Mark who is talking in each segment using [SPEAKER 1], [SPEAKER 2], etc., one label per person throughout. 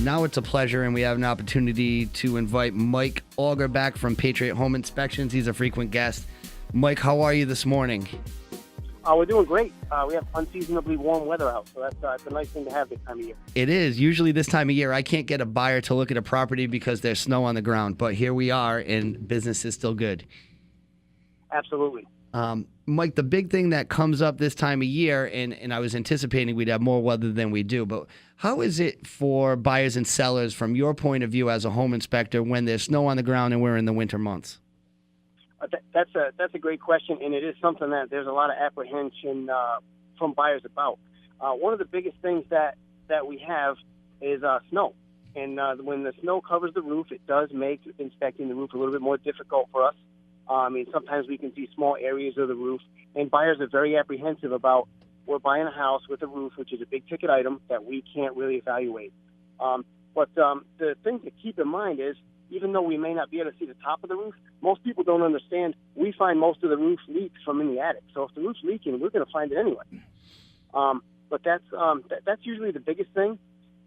[SPEAKER 1] Now it's a pleasure, and we have an opportunity to invite Mike Auger back from Patriot Home Inspections. He's a frequent guest. Mike, how are you this morning?
[SPEAKER 2] We're doing great. We have unseasonably warm weather out, so that's a nice thing to have this time of year.
[SPEAKER 1] It is. Usually this time of year, I can't get a buyer to look at a property because there's snow on the ground, but here we are, and business is still good.
[SPEAKER 2] Absolutely.
[SPEAKER 1] Mike, the big thing that comes up this time of year, and I was anticipating we'd have more weather than we do, but how is it for buyers and sellers from your point of view as a home inspector when there's snow on the ground and we're in the winter months?
[SPEAKER 2] That's a great question, and it is something that there's a lot of apprehension from buyers about. One of the biggest things that we have is snow. And when the snow covers the roof, it does make inspecting the roof a little bit more difficult for us. Sometimes we can see small areas of the roof, and buyers are very apprehensive about, we're buying a house with a roof, which is a big ticket item that we can't really evaluate. But the thing to keep in mind is, even though we may not be able to see the top of the roof, most people don't understand we find most of the roof leaks from in the attic. So if the roof's leaking, we're going to find it anyway. But that's usually the biggest thing.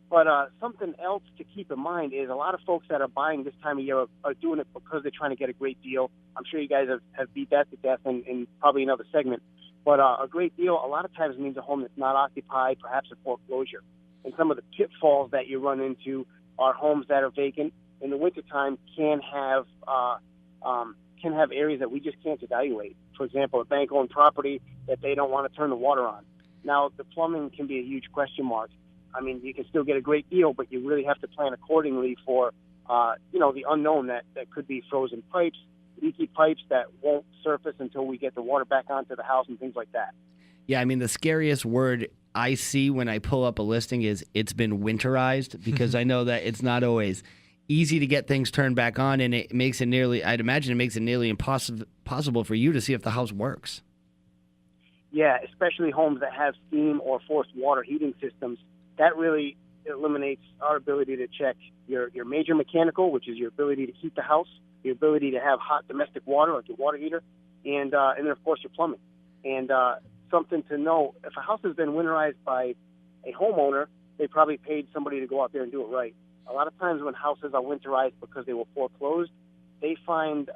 [SPEAKER 2] But something else to keep in mind is a lot of folks that are buying this time of year are doing it because they're trying to get a great deal. I'm sure you guys have beat that to death in probably another segment. But a great deal a lot of times means a home that's not occupied, perhaps a foreclosure. And some of the pitfalls that you run into are homes that are vacant in the wintertime can have areas that we just can't evaluate. For example, a bank-owned property that they don't want to turn the water on. Now, the plumbing can be a huge question mark. You can still get a great deal, but you really have to plan accordingly for, the unknown that could be frozen pipes, leaky pipes that won't surface until we get the water back onto the house and things like that.
[SPEAKER 1] Yeah, the scariest word I see when I pull up a listing is it's been winterized, because I know that it's not always easy to get things turned back on, and it makes it nearly impossible for you to see if the house works.
[SPEAKER 2] Yeah, especially homes that have steam or forced water heating systems. That really eliminates our ability to check your major mechanical, which is your ability to heat the house, your ability to have hot domestic water, like your water heater, and then, of course, your plumbing. And something to know, if a house has been winterized by a homeowner, they probably paid somebody to go out there and do it right. A lot of times when houses are winterized because they were foreclosed, they find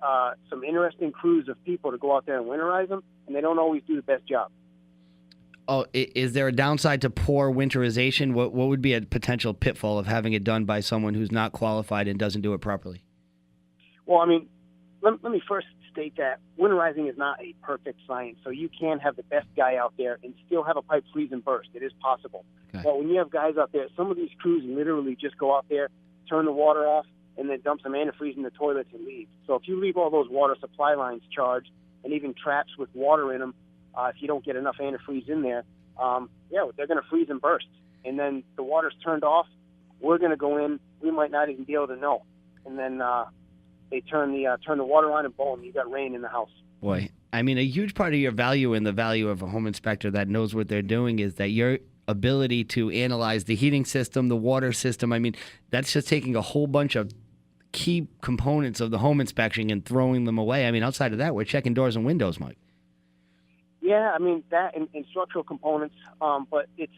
[SPEAKER 2] some interesting crews of people to go out there and winterize them, and they don't always do the best job.
[SPEAKER 1] Oh, is there a downside to poor winterization? What would be a potential pitfall of having it done by someone who's not qualified and doesn't do it properly?
[SPEAKER 2] Well, let me first state that winterizing is not a perfect science. So you can have the best guy out there and still have a pipe freeze and burst. It is possible. Okay. But when you have guys out there, some of these crews literally just go out there, turn the water off, and then dump some antifreeze in the toilets and leave. So if you leave all those water supply lines charged and even traps with water in them, if you don't get enough antifreeze in there, they're going to freeze and burst. And then the water's turned off. We're going to go in. We might not even be able to know. And then they turn the water on, and boom, you got rain in the house.
[SPEAKER 1] Boy, a huge part of your value and the value of a home inspector that knows what they're doing is that your ability to analyze the heating system, the water system. That's just taking a whole bunch of key components of the home inspection and throwing them away. Outside of that, we're checking doors and windows, Mike.
[SPEAKER 2] Yeah, that and structural components, but it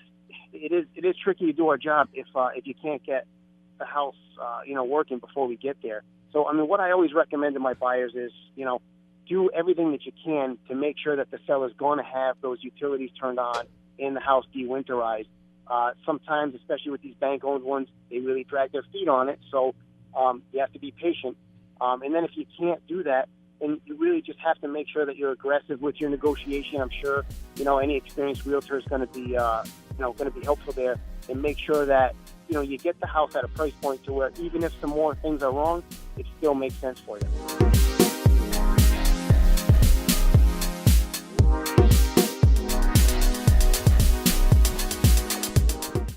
[SPEAKER 2] is tricky to do our job if you can't get the house working before we get there. So what I always recommend to my buyers is do everything that you can to make sure that the seller's going to have those utilities turned on and the house de-winterized. Sometimes, especially with these bank-owned ones, they really drag their feet on it. So you have to be patient. And then if you can't do that, then you really just have to make sure that you're aggressive with your negotiation. I'm sure any experienced realtor is going to be helpful there, and make sure that you get the house at a price point to where even if some more things are wrong, it still makes sense for you.